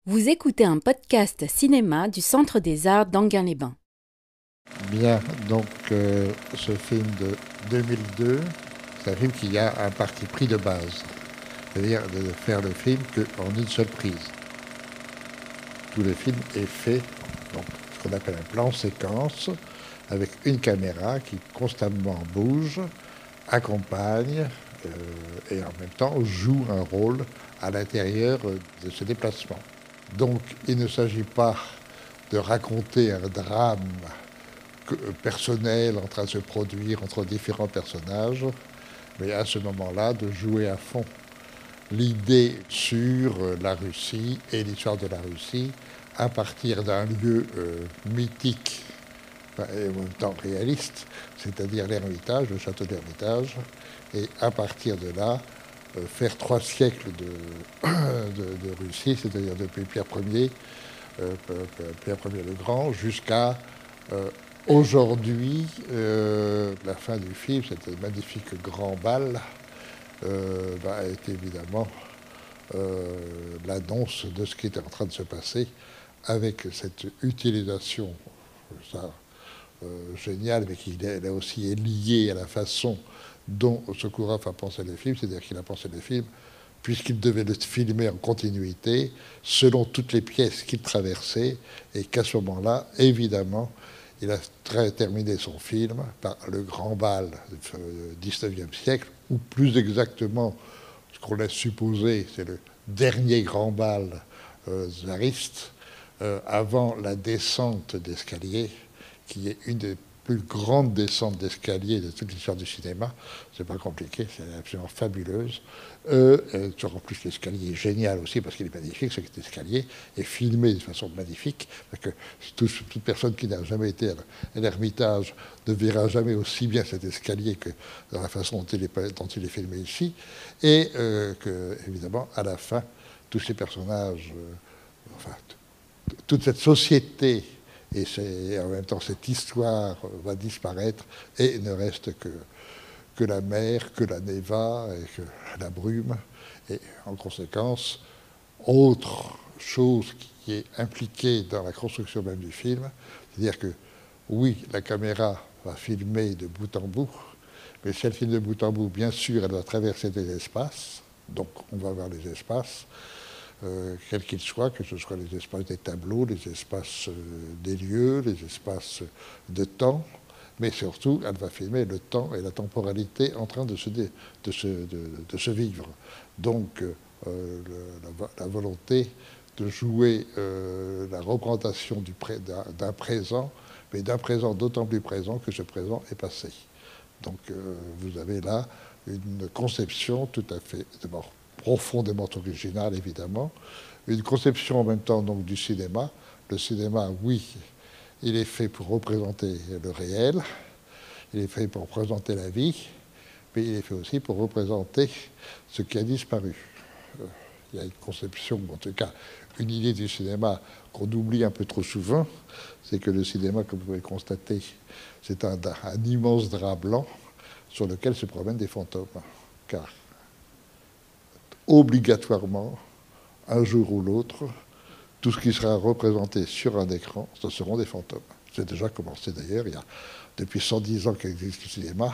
Vous écoutez un podcast cinéma du Centre des Arts d'Enghien-les-Bains. Bien, donc ce film de 2002, c'est un film qui a un parti pris de base, c'est-à-dire de faire le film qu'en une seule prise. Tout le film est fait, donc ce qu'on appelle un plan séquence, avec une caméra qui constamment bouge, accompagne et en même temps joue un rôle à l'intérieur de ce déplacement. Donc il ne s'agit pas de raconter un drame personnel en train de se produire entre différents personnages, mais à ce moment-là, de jouer à fond l'idée sur la Russie et l'histoire de la Russie à partir d'un lieu mythique et en même temps réaliste, c'est-à-dire l'Ermitage, le château d'Ermitage, et à partir de là, faire 3 siècles de Russie, c'est-à-dire depuis Pierre Ier, Pierre Ier le Grand, jusqu'à aujourd'hui, la fin du film, cette magnifique grand bal, est évidemment l'annonce de ce qui était en train de se passer avec cette utilisation géniale, mais qui là aussi est liée à la façon dont Sokourov a pensé le film, c'est-à-dire qu'il a pensé le film puisqu'il devait le filmer en continuité, selon toutes les pièces qu'il traversait, et qu'à ce moment-là, évidemment, il a terminé son film par le grand bal du XIXe siècle, ou plus exactement, ce qu'on laisse supposer, c'est le dernier grand bal tsariste, avant la descente d'escalier, qui est une des plus grande descente d'escalier de toute l'histoire du cinéma. C'est pas compliqué, c'est absolument fabuleuse. En plus, l'escalier est génial aussi parce qu'il est magnifique. Cet escalier est filmé de façon magnifique. Parce que toute personne qui n'a jamais été à l'Ermitage ne verra jamais aussi bien cet escalier que dans la façon dont il est filmé ici. Et que, évidemment, à la fin, tous ces personnages, toute cette société et en même temps cette histoire va disparaître et ne reste que la mer, que la néva et que la brume. Et en conséquence, autre chose qui est impliquée dans la construction même du film, c'est-à-dire que oui, la caméra va filmer de bout en bout, mais si elle filme de bout en bout, bien sûr, elle va traverser des espaces, donc on va voir les espaces, quels qu'ils soient, que ce soit les espaces des tableaux, les espaces des lieux, les espaces de temps, mais surtout, elle va filmer le temps et la temporalité en train de se vivre. Donc, la volonté de jouer la représentation d'un présent, mais d'un présent d'autant plus présent que ce présent est passé. Donc, vous avez là une conception tout à fait, d'abord, profondément original, évidemment. Une conception en même temps donc, du cinéma. Le cinéma, oui, il est fait pour représenter le réel, il est fait pour représenter la vie, mais il est fait aussi pour représenter ce qui a disparu. Il y a une conception, en tout cas, une idée du cinéma qu'on oublie un peu trop souvent, c'est que le cinéma, comme vous pouvez le constater, c'est un immense drap blanc sur lequel se promènent des fantômes. Car obligatoirement, un jour ou l'autre, tout ce qui sera représenté sur un écran, ce seront des fantômes. C'est déjà commencé d'ailleurs, depuis 110 ans qu'existe le cinéma,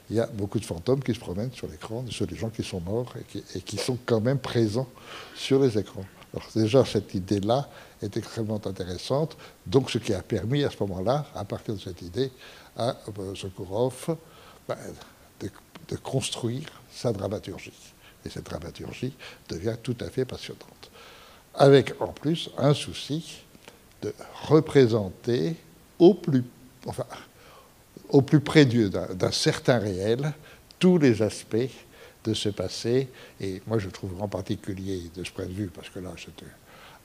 il y a beaucoup de fantômes qui se promènent sur l'écran, sur des gens qui sont morts et qui sont quand même présents sur les écrans. Alors déjà, cette idée-là est extrêmement intéressante, donc ce qui a permis à ce moment-là, à partir de cette idée, à Sokourov de construire sa dramaturgie. Et cette dramaturgie devient tout à fait passionnante. Avec en plus un souci de représenter au plus près d'un certain réel tous les aspects de ce passé. Et moi, je trouve en particulier de ce point de vue, parce que là, c'est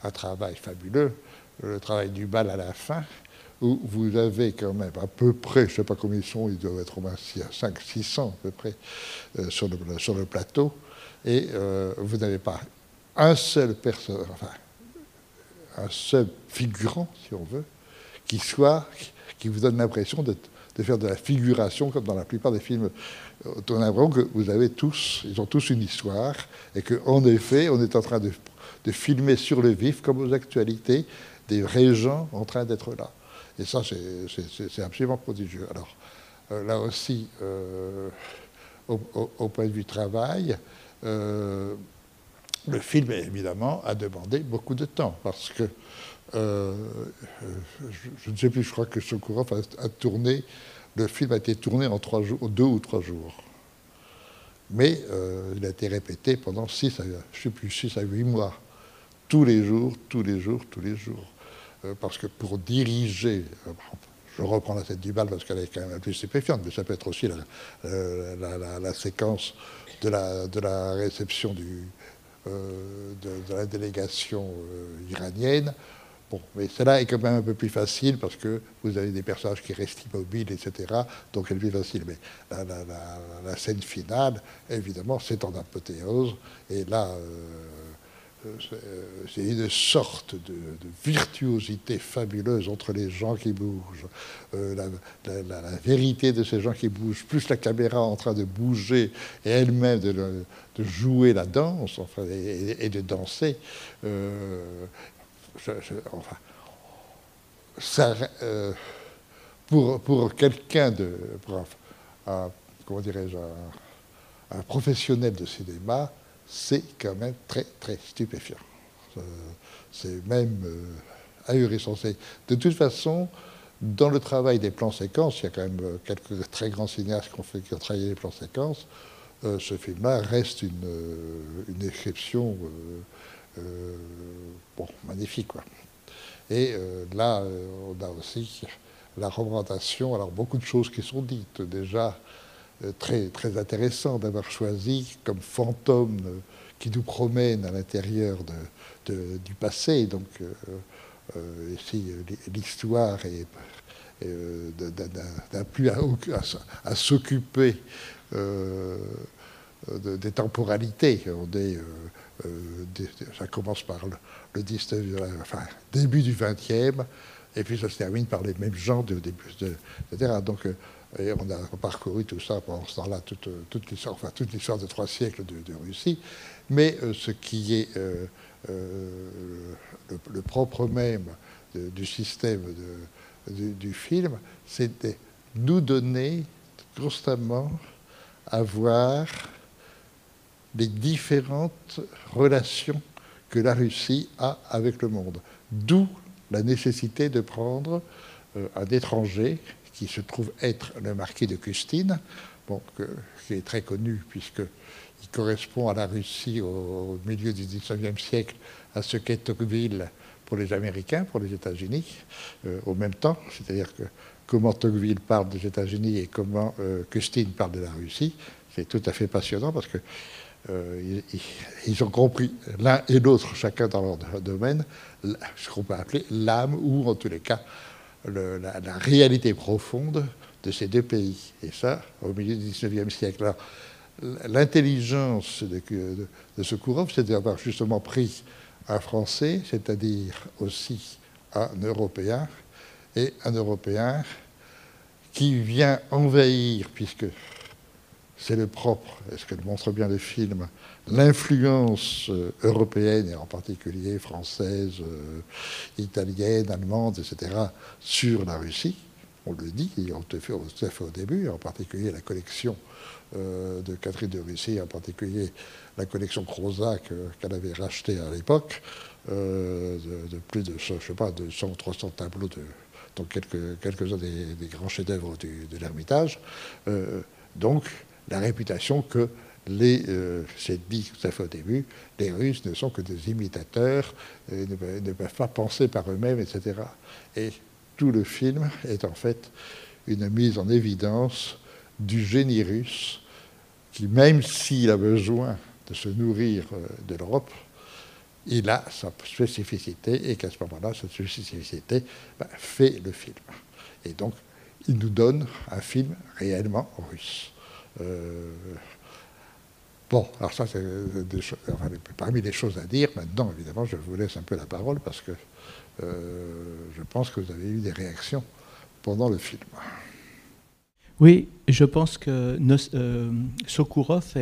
un travail fabuleux, le travail du bal à la fin, où vous avez quand même à peu près, je ne sais pas combien ils sont, ils doivent être au moins 500-600 à peu près sur le plateau, et vous n'avez pas un seul figurant, si on veut, qui vous donne l'impression de faire de la figuration, comme dans la plupart des films. On a l'impression que ils ont tous une histoire, et qu'en effet, on est en train de filmer sur le vif, comme aux actualités, des vrais gens en train d'être là. Et ça, c'est absolument prodigieux. Alors, là aussi, au point de vue travail, le film, évidemment, a demandé beaucoup de temps, parce que, je ne sais plus, je crois que Sokourov a tourné, le film a été tourné en 3 jours, 2 ou 3 jours. Mais il a été répété pendant 6 à 8 mois. Tous les jours, tous les jours, tous les jours. Parce que pour diriger, je reprends la tête du bal parce qu'elle est quand même un peu stupéfiante, mais ça peut être aussi la séquence de la réception de la délégation iranienne. Bon, mais cela est quand même un peu plus facile parce que vous avez des personnages qui restent immobiles, etc. Donc elle est plus facile. Mais la scène finale, évidemment, c'est en apothéose. Et là, c'est une sorte de virtuosité fabuleuse entre les gens qui bougent, la vérité de ces gens qui bougent, plus la caméra en train de bouger et elle-même de jouer la danse, enfin, et de danser. Enfin, ça, pour quelqu'un comment dirais-je, un professionnel de cinéma, c'est quand même très, très stupéfiant. C'est même ahurissant. De toute façon, dans le travail des plans séquences, il y a quand même quelques très grands cinéastes qui ont travaillé les plans séquences. Ce film-là reste une exception magnifique, quoi. Et là, on a aussi la représentation, alors beaucoup de choses qui sont dites déjà, très, très intéressant d'avoir choisi comme fantôme qui nous promène à l'intérieur du passé. Donc ici, l'histoire n'a plus à s'occuper des temporalités. Ça commence par le 19e, enfin, début du 20e, et puis ça se termine par les mêmes gens etc. Donc, et on a parcouru tout ça pendant ce temps-là, toute l'histoire de 3 siècles de Russie. Mais ce qui est le propre même du système du film, c'est de nous donner constamment à voir les différentes relations que la Russie a avec le monde. D'où la nécessité de prendre un étranger qui se trouve être le marquis de Custine, bon, qui est très connu puisqu'il correspond à la Russie au milieu du XIXe siècle à ce qu'est Tocqueville pour les Américains, pour les États-Unis, au même temps. C'est-à-dire que comment Tocqueville parle des États-Unis et comment Custine parle de la Russie, c'est tout à fait passionnant parce que ils ont compris l'un et l'autre, chacun dans leur domaine, ce qu'on peut appeler l'âme ou en tous les cas la réalité profonde de ces deux pays. Et ça, au milieu du XIXe siècle. Alors, l'intelligence de Sokourov, c'est d'avoir justement pris un Français, c'est-à-dire aussi un Européen, et un Européen qui vient envahir, puisque c'est le propre, et ce que montre bien le film, l'influence européenne, et en particulier française, italienne, allemande, etc., sur la Russie. On le dit, et on le fait au début, en particulier la collection de Catherine de Russie, en particulier la collection Crozat qu'elle avait rachetée à l'époque, de plus de, je sais pas, de 100 ou 300 tableaux, dont quelques-uns des grands chefs-d'œuvre de l'Ermitage. Donc, la réputation que j'ai dit tout à fait au début, les Russes ne sont que des imitateurs, ne peuvent pas penser par eux-mêmes, etc. Et tout le film est en fait une mise en évidence du génie russe qui, même s'il a besoin de se nourrir de l'Europe, il a sa spécificité et qu'à ce moment-là, cette spécificité fait le film. Et donc, il nous donne un film réellement russe. Bon, alors ça, c'est parmi les choses à dire. Maintenant, évidemment, je vous laisse un peu la parole parce que je pense que vous avez eu des réactions pendant le film. Oui, je pense que Sokourov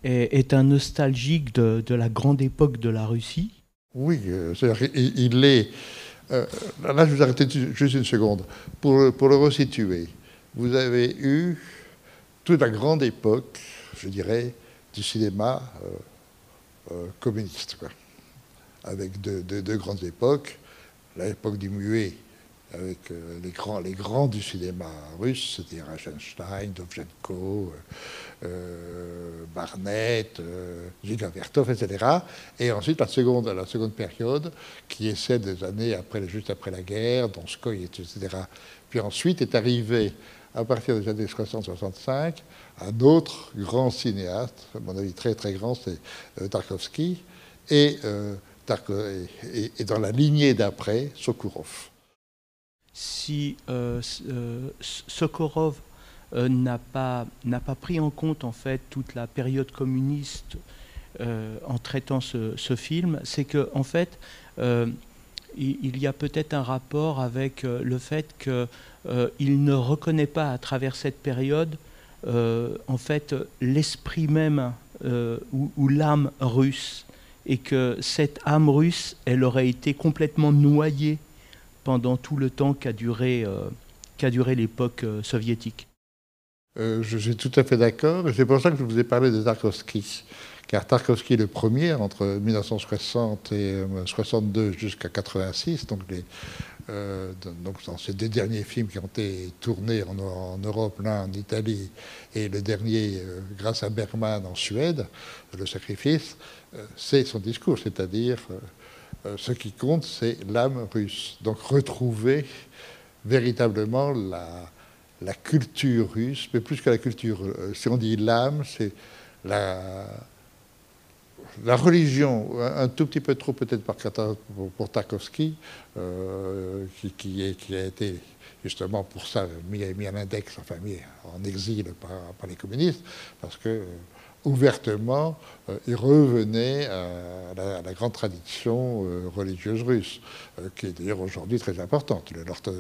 est un nostalgique de la grande époque de la Russie. Oui, c'est-à-dire qu'il est... là, je vous arrête juste une seconde. Pour le resituer, vous avez eu toute la grande époque, je dirais, du cinéma communiste, quoi, avec deux grandes époques. L'époque du muet, avec les grands du cinéma russe, c'est-à-dire Eisenstein, Dovzhenko, Barnett, Gilles Vertov, etc. Et ensuite la seconde période, qui est celle des années juste après la guerre, Donskoy, etc. Puis ensuite est arrivé, à partir des années 60-65, un autre grand cinéaste, à mon avis très très grand, c'est Tarkovsky, et dans la lignée d'après, Sokourov. Si Sokourov n'a pas pris en compte en fait toute la période communiste en traitant ce film, c'est que en fait il y a peut-être un rapport avec le fait qu'il ne reconnaît pas à travers cette période en fait l'esprit même ou l'âme russe, et que cette âme russe, elle aurait été complètement noyée pendant tout le temps qu'a duré l'époque soviétique. Je suis tout à fait d'accord, et c'est pour ça que je vous ai parlé de Tarkovsky. Car Tarkovsky est le premier, entre 1960 et 62 jusqu'à 86, donc dans ces deux derniers films qui ont été tournés en Europe, l'un en Italie et le dernier, grâce à Bergman, en Suède, Le Sacrifice, c'est son discours, c'est-à-dire ce qui compte, c'est l'âme russe. Donc retrouver véritablement la culture russe, mais plus que la culture, si on dit l'âme, c'est la religion, un tout petit peu trop peut-être pour Tarkovsky, qui a été justement pour ça mis à l'index, enfin mis en exil par les communistes, parce que ouvertement, il revenait à la grande tradition religieuse russe, qui est d'ailleurs aujourd'hui très importante.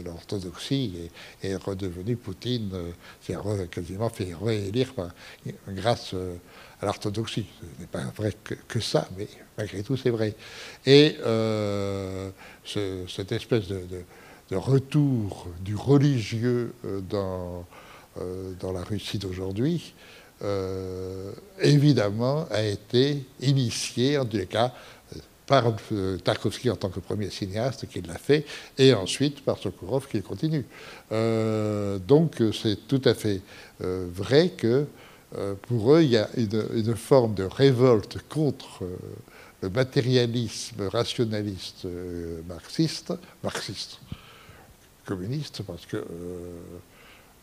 L'orthodoxie est redevenue Poutine, qui a quasiment fait réélire grâce à l'orthodoxie. Ce n'est pas vrai que ça, mais malgré tout, c'est vrai. Et cette espèce de retour du religieux dans la Russie d'aujourd'hui, évidemment, a été initié, en tous les cas, par Tarkovsky en tant que premier cinéaste qui l'a fait, et ensuite par Sokourov qui continue. Donc c'est tout à fait vrai que pour eux, il y a une forme de révolte contre le matérialisme rationaliste marxiste, communiste, parce que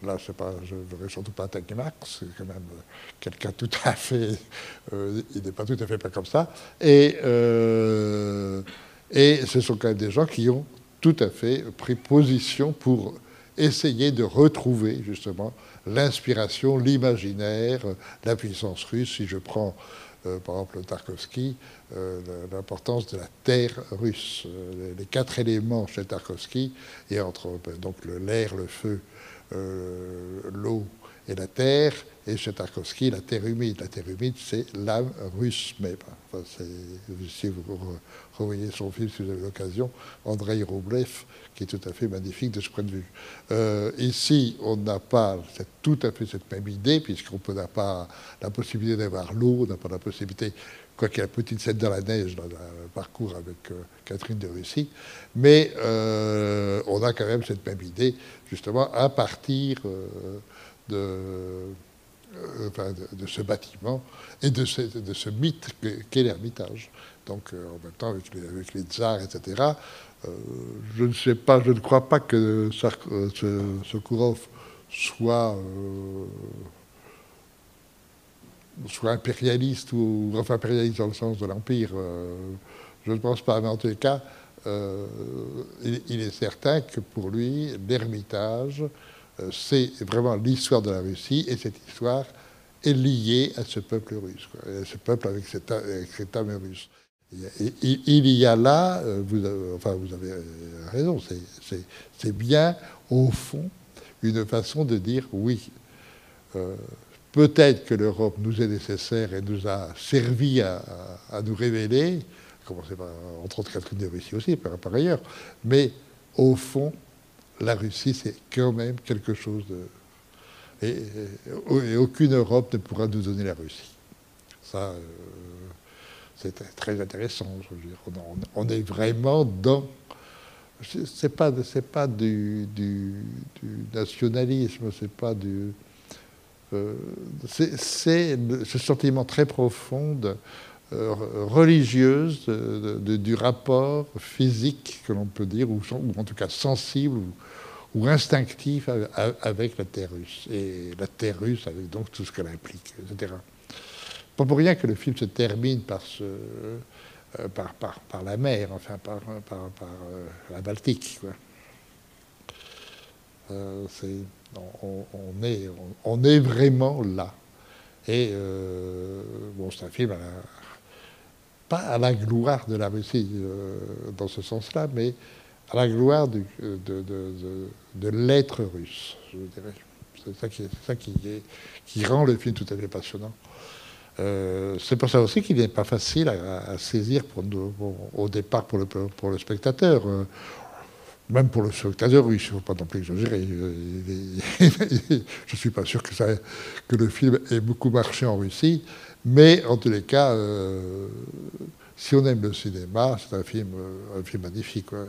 là, je ne veux surtout pas attaquer Marx, c'est quand même quelqu'un tout à fait... il n'est pas tout à fait pas comme ça. Et ce sont quand même des gens qui ont tout à fait pris position pour essayer de retrouver, justement, l'inspiration, l'imaginaire, la puissance russe. Si je prends, par exemple, Tarkovsky, l'importance de la terre russe. Les quatre éléments chez Tarkovsky, et entre donc l'air, le feu, l'eau et la terre, et chez Tarkovsky, la terre humide. La terre humide, c'est l'âme russe même. Enfin, si vous revoyez son film, si vous avez l'occasion, Andrei Roublev, qui est tout à fait magnifique de ce point de vue. Ici, on n'a pas tout à fait cette même idée, puisqu'on n'a pas la possibilité d'avoir l'eau, on n'a pas la possibilité, quoi qu'il y ait une petite scène dans la neige, dans le parcours avec Catherine de Russie, mais on a quand même cette même idée, justement, à partir de ce bâtiment et de ce mythe qu'est l'Ermitage. Donc, en même temps, avec les tsars, etc., je ne sais pas, je ne crois pas que Sokourov soit impérialiste, enfin impérialiste dans le sens de l'Empire. Je ne pense pas, mais en tous les cas, il est certain que pour lui, l'Ermitage, c'est vraiment l'histoire de la Russie, et cette histoire est liée à ce peuple russe, quoi, à ce peuple avec cette âme russe. Il y a là, vous avez raison, c'est bien, au fond, une façon de dire oui. peut-être que l'Europe nous est nécessaire et nous a servi à nous révéler, commencer par, entre autres, Catherine de Russie aussi, par ailleurs, mais au fond, la Russie, c'est quand même quelque chose de... Et aucune Europe ne pourra nous donner la Russie. Ça, c'est très intéressant. Je veux dire. On est vraiment dans... C'est pas du nationalisme, c'est pas du... c'est ce sentiment très profond religieuse du rapport physique, que l'on peut dire, ou en tout cas sensible, ou instinctif avec la terre russe. Et la terre russe, avec donc tout ce qu'elle implique, etc. Pas pour rien que le film se termine par la mer, enfin par la Baltique, quoi. On est vraiment là. Et bon, c'est un film pas à la gloire de la Russie dans ce sens-là, mais à la gloire de l'être russe, je dirais. C'est ça qui rend le film tout à fait passionnant. C'est pour ça aussi qu'il n'est pas facile à saisir au départ pour le spectateur. Même pour le spectateur russe, il ne faut pas non plus exagérer. Je ne suis pas sûr que le film ait beaucoup marché en Russie, mais en tous les cas, si on aime le cinéma, c'est un film magnifique, quoi.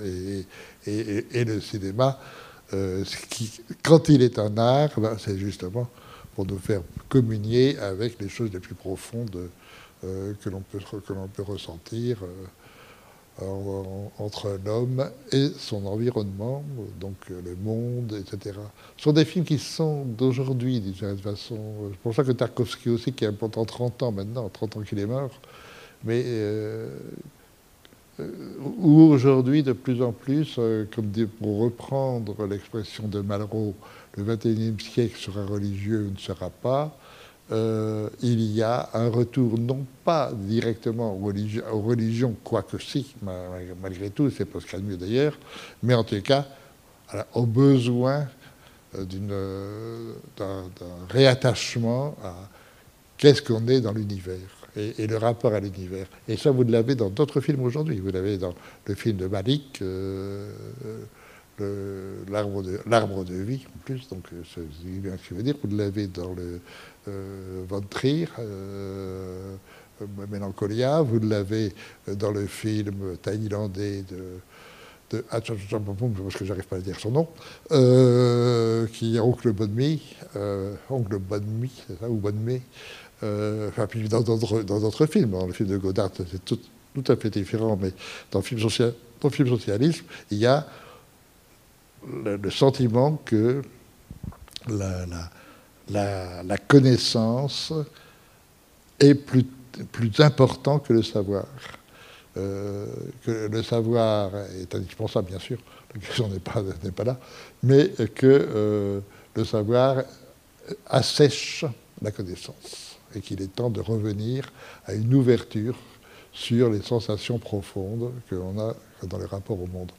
Et le cinéma, quand il est un art, ben, c'est justement pour nous faire communier avec les choses les plus profondes que l'on peut ressentir entre l'homme et son environnement, donc le monde, etc. Ce sont des films qui sont d'aujourd'hui, d'une certaine façon. C'est pour ça que Tarkovsky aussi, qui a pourtant 30 ans maintenant, 30 ans qu'il est mort, mais où aujourd'hui, de plus en plus, pour reprendre l'expression de Malraux, le XXIe siècle sera religieux ou ne sera pas, il y a un retour non pas directement aux religions, quoique si, malgré tout, c'est pas ce qu'il y a de mieux d'ailleurs, mais en tout cas, au besoin d'un réattachement à qu'est-ce qu'on est dans l'univers et le rapport à l'univers. Et ça, vous l'avez dans d'autres films aujourd'hui. Vous l'avez dans le film de Malick, l'arbre de vie, en plus, donc c'est bien ce que je veux dire. Vous l'avez dans le Von Trier, Mélancolia, vous l'avez dans le film thaïlandais parce que j'arrive pas à dire son nom, qui est Oncle Bonmi, c'est ça, ou Bonmi, enfin, puis dans d'autres films, dans le film de Godard, c'est tout à fait différent, mais dans le film socialisme, il y a le sentiment que la connaissance est plus important que le savoir. Que le savoir est indispensable, bien sûr, la question n'est pas là, mais que le savoir assèche la connaissance et qu'il est temps de revenir à une ouverture sur les sensations profondes que l'on a dans les rapports au monde.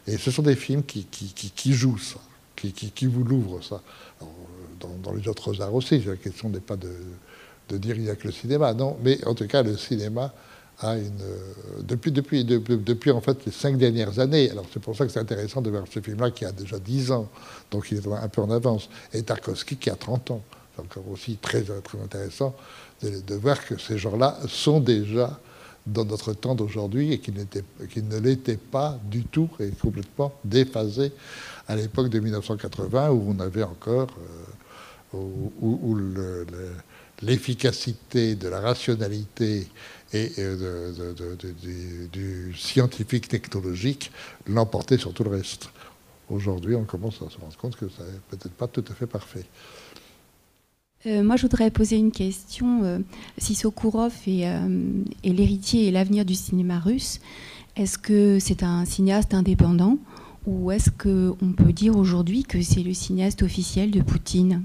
Et ce sont des films qui jouent ça, qui vous l'ouvrent ça. Alors, dans les autres arts aussi, la question n'est pas de dire il n'y a que le cinéma, non, mais en tout cas le cinéma a depuis en fait les 5 dernières années, alors c'est pour ça que c'est intéressant de voir ce film-là qui a déjà 10 ans, donc il est un peu en avance, et Tarkovsky qui a 30 ans. C'est encore aussi très, très intéressant de voir que ces gens-là sont déjà dans notre temps d'aujourd'hui et qu'ils ne l'étaient pas du tout et complètement déphasés à l'époque de 1980 où on avait encore où l'efficacité de la rationalité et du scientifique technologique l'emportait sur tout le reste. Aujourd'hui, on commence à se rendre compte que ça n'est peut-être pas tout à fait parfait. Moi, je voudrais poser une question. Si Sokourov est l'héritier et l'avenir du cinéma russe, est-ce que c'est un cinéaste indépendant ou est-ce qu'on peut dire aujourd'hui que c'est le cinéaste officiel de Poutine ?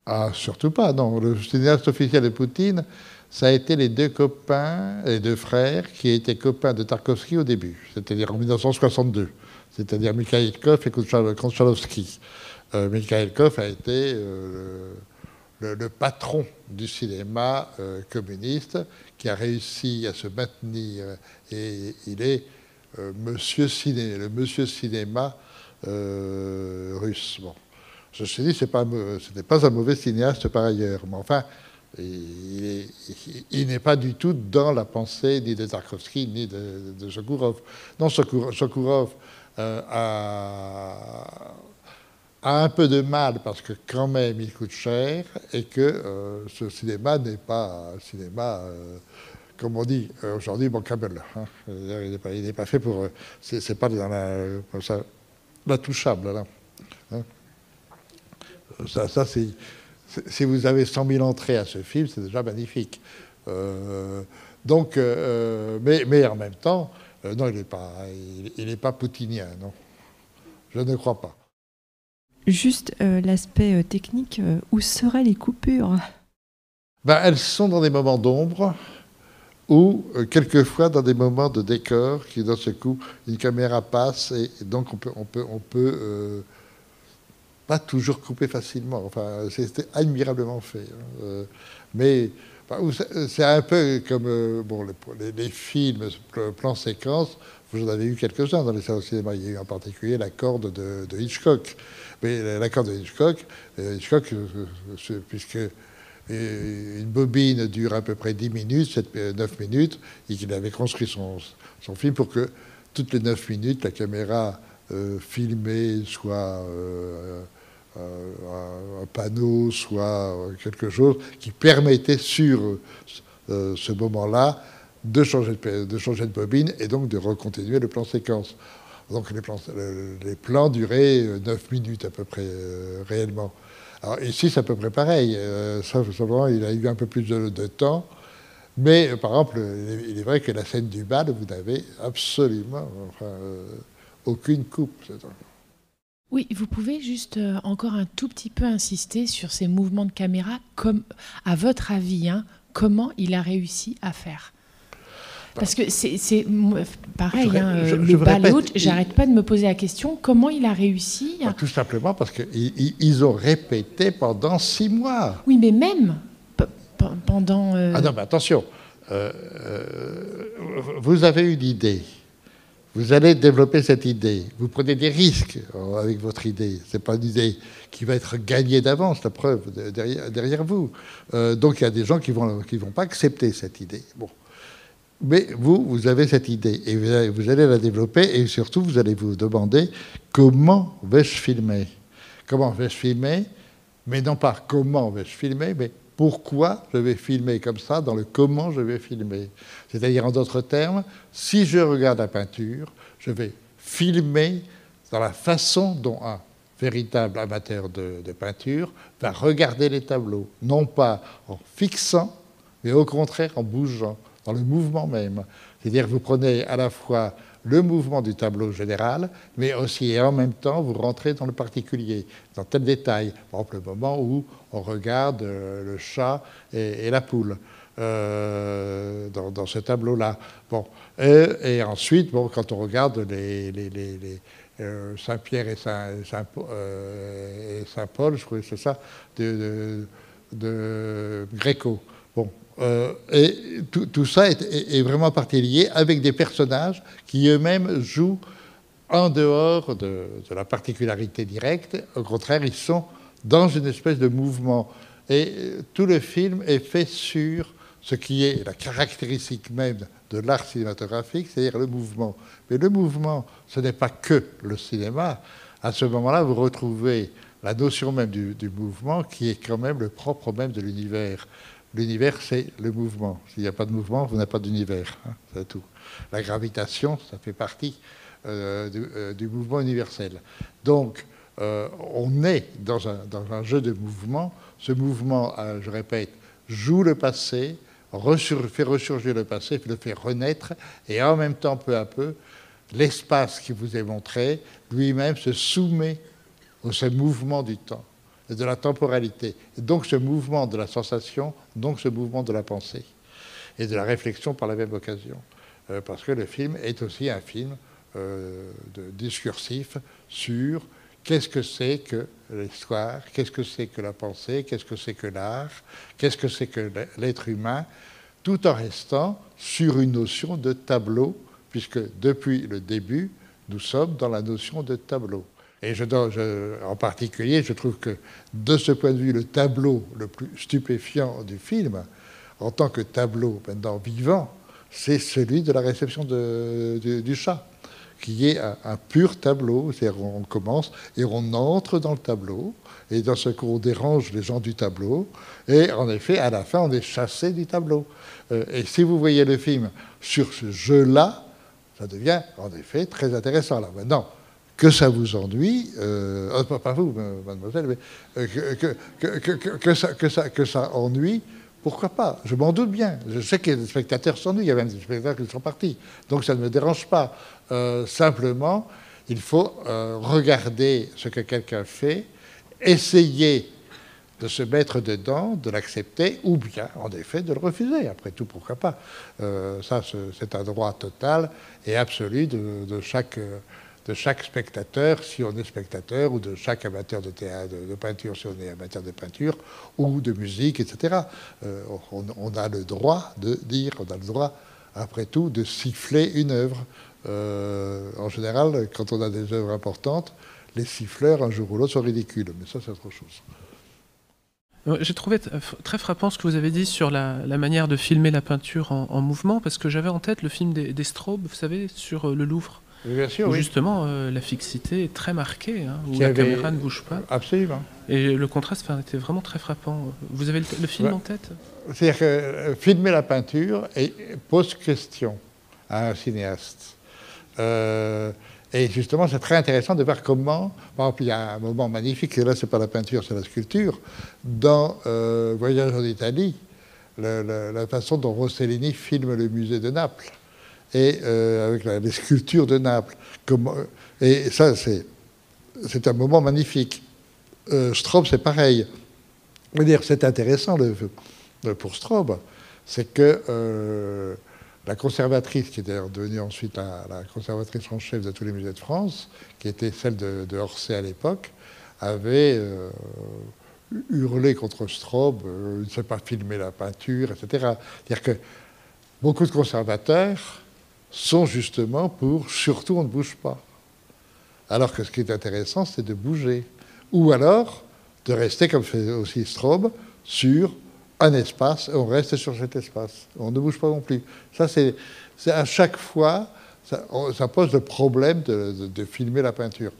Ah, surtout pas, non. Le cinéaste officiel de Poutine, ça a été les deux copains, les deux frères, qui étaient copains de Tarkovsky au début, c'est-à-dire en 1962, c'est-à-dire Mikhaïlkov et Konchalovsky. Mikhaïlkov a été... le le patron du cinéma communiste qui a réussi à se maintenir, et il est le monsieur cinéma russe. Bon. Je me suis dit, ce n'était pas un mauvais cinéaste par ailleurs, mais enfin, il n'est pas du tout dans la pensée ni de Tarkovsky ni de Sokourov. Non, Sokourov a un peu de mal parce que quand même il coûte cher et que ce cinéma n'est pas un cinéma, comme on dit aujourd'hui, bankable. Hein. Il n'est pas fait pour... c'est pas dans la touchable, là. Hein. Ça c'est... Si vous avez 100 000 entrées à ce film, c'est déjà magnifique. Donc, mais en même temps, non, il n'est pas poutinien, non. Je ne crois pas. Juste l'aspect technique, où seraient les coupures? Ben, elles sont dans des moments d'ombre ou quelquefois dans des moments de décor qui, d'un seul coup, une caméra passe et donc on peut pas toujours couper facilement. Enfin, c'était admirablement fait. Mais c'est un peu comme bon, les films, plan séquence. Vous en avez eu quelques-uns dans les salles de cinéma. Il y a eu en particulier La Corde de Hitchcock. Mais La Corde de Hitchcock, puisque une bobine dure à peu près 10 minutes, 9 minutes, et qu'il avait construit son film pour que toutes les 9 minutes, la caméra filmée soit un panneau, soit quelque chose qui permettait sur ce moment-là de changer de bobine et donc de recontinuer le plan séquence. Donc les plans duraient 9 minutes à peu près réellement. Alors ici c'est à peu près pareil, simplement il a eu un peu plus de temps, mais par exemple il est vrai que la scène du bal, vous n'avez absolument aucune coupe. Oui, vous pouvez juste encore un tout petit peu insister sur ces mouvements de caméra, comme à votre avis, hein, comment il a réussi à faire? Parce que c'est pareil, le bal-out, j'arrête pas de me poser la question, comment il a réussi Tout simplement parce qu'ils ont répété pendant 6 mois. Oui, mais même pendant... Ah non, mais attention, vous avez une idée, vous allez développer cette idée, vous prenez des risques avec votre idée, c'est pas une idée qui va être gagnée d'avance, la preuve derrière vous. Donc il y a des gens qui vont pas accepter cette idée. Bon. Mais vous avez cette idée et vous allez la développer et surtout vous allez vous demander comment vais-je filmer? Comment vais-je filmer? Mais non pas comment vais-je filmer, mais pourquoi je vais filmer comme ça dans le comment je vais filmer. C'est-à-dire en d'autres termes, si je regarde la peinture, je vais filmer dans la façon dont un véritable amateur de peinture va regarder les tableaux, non pas en fixant, mais au contraire en bougeant, dans le mouvement même. C'est-à-dire que vous prenez à la fois le mouvement du tableau général, mais aussi et en même temps, vous rentrez dans le particulier, dans tel détail. Par exemple, le moment où on regarde le chat et la poule dans ce tableau-là. Bon. Et ensuite, bon, quand on regarde les Saint-Pierre et Saint-Paul, je crois que c'est ça, de Gréco. Bon. Et tout ça est vraiment particulier avec des personnages qui eux-mêmes jouent en dehors de la particularité directe. Au contraire, ils sont dans une espèce de mouvement. Et tout le film est fait sur ce qui est la caractéristique même de l'art cinématographique, c'est-à-dire le mouvement. Mais le mouvement, ce n'est pas que le cinéma. À ce moment-là, vous retrouvez la notion même du mouvement qui est quand même le propre même de l'univers. L'univers, c'est le mouvement. S'il n'y a pas de mouvement, vous n'avez pas d'univers. Hein, c'est tout. La gravitation, ça fait partie du mouvement universel. Donc, on est dans un jeu de mouvement. Ce mouvement, je répète, joue le passé, fait ressurgir le passé, le fait renaître, et en même temps, peu à peu, l'espace qui vous est montré, lui-même se soumet au mouvement du temps et de la temporalité. Et donc ce mouvement de la sensation, donc ce mouvement de la pensée et de la réflexion par la même occasion. Parce que le film est aussi un film discursif sur qu'est-ce que c'est que l'histoire, qu'est-ce que c'est que la pensée, qu'est-ce que c'est que l'art, qu'est-ce que c'est que l'être humain, tout en restant sur une notion de tableau, puisque depuis le début, nous sommes dans la notion de tableau. Et en particulier, je trouve que de ce point de vue, le tableau le plus stupéfiant du film, en tant que tableau maintenant vivant, c'est celui de la réception du chat, qui est un pur tableau. C'est-à-dire on commence et on entre dans le tableau, et dans ce coup on dérange les gens du tableau, et en effet, à la fin, on est chassé du tableau. Et si vous voyez le film sur ce jeu-là, ça devient en effet très intéressant. Là, maintenant, que ça vous ennuie, pas vous, mademoiselle, mais que ça ennuie, pourquoi pas? Je m'en doute bien. Je sais que les spectateurs s'ennuient, il y a même des spectateurs qui sont partis. Donc ça ne me dérange pas. Simplement, il faut regarder ce que quelqu'un fait, essayer de se mettre dedans, de l'accepter, ou bien, en effet, de le refuser. Après tout, pourquoi pas? Ça, c'est un droit total et absolu de chaque spectateur, si on est spectateur, ou de chaque amateur de théâtre, de peinture, si on est amateur de peinture, ou de musique, etc. On a le droit de dire, on a le droit, après tout, de siffler une œuvre. En général, quand on a des œuvres importantes, les siffleurs, un jour ou l'autre, sont ridicules. Mais ça, c'est autre chose. J'ai trouvé très frappant ce que vous avez dit sur la manière de filmer la peinture en mouvement, parce que j'avais en tête le film des Straub, vous savez, sur le Louvre. Bien sûr, où oui. Justement, la fixité est très marquée, hein, où la caméra ne bouge pas. Absolument. Et le contraste était vraiment très frappant. Vous avez le film en tête? C'est-à-dire que filmer la peinture pose question à un cinéaste. Et justement, c'est très intéressant de voir comment, par exemple, il y a un moment magnifique, et là, c'est pas la peinture, c'est la sculpture, dans Voyage en Italie, la façon dont Rossellini filme le musée de Naples. Et avec les sculptures de Naples. Et ça, c'est un moment magnifique. Straub, c'est pareil. C'est intéressant pour Straub, c'est que la conservatrice, qui est d'ailleurs devenue ensuite la conservatrice en chef de tous les musées de France, qui était celle de Orsay à l'époque, avait hurlé contre Straub, il ne sait pas filmer la peinture, etc. C'est-à-dire que beaucoup de conservateurs sont justement pour « surtout on ne bouge pas ». Alors que ce qui est intéressant, c'est de bouger. Ou alors de rester, comme fait aussi Straub, sur un espace, et on reste sur cet espace. On ne bouge pas non plus. Ça, c'est à chaque fois, ça pose le problème de filmer la peinture.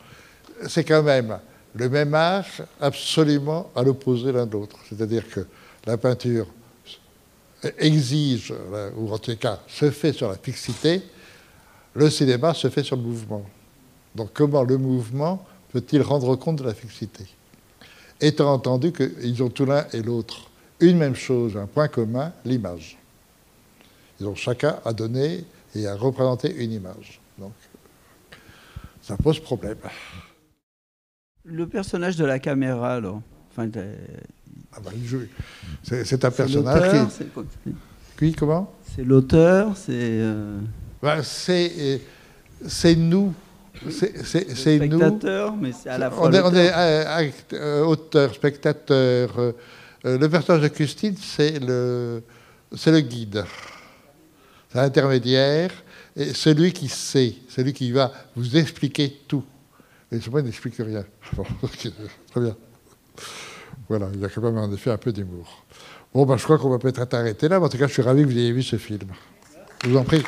C'est quand même le même art, absolument à l'opposé l'un de l'autre. C'est-à-dire que la peinture exige, ou en tout cas se fait sur la fixité, le cinéma se fait sur le mouvement. Donc comment le mouvement peut-il rendre compte de la fixité? Étant entendu qu'ils ont tout l'un et l'autre une même chose, un point commun, l'image. Ils ont chacun à donner et à représenter une image. Donc ça pose problème. Le personnage de la caméra, alors, enfin, c'est un personnage qui... Oui, comment? C'est l'auteur, c'est... C'est nous. C'est nous. Spectateur, mais c'est à la fois on est auteur, spectateur. Le personnage de Custine, c'est le guide. C'est l'intermédiaire. Et celui qui sait, celui qui va vous expliquer tout. Mais moi, il n'explique rien. Bon, très bien. Voilà, il y a quand même en effet un peu d'humour. Bon, je crois qu'on va peut-être arrêter là. Mais en tout cas, je suis ravi que vous ayez vu ce film. Je vous en prie.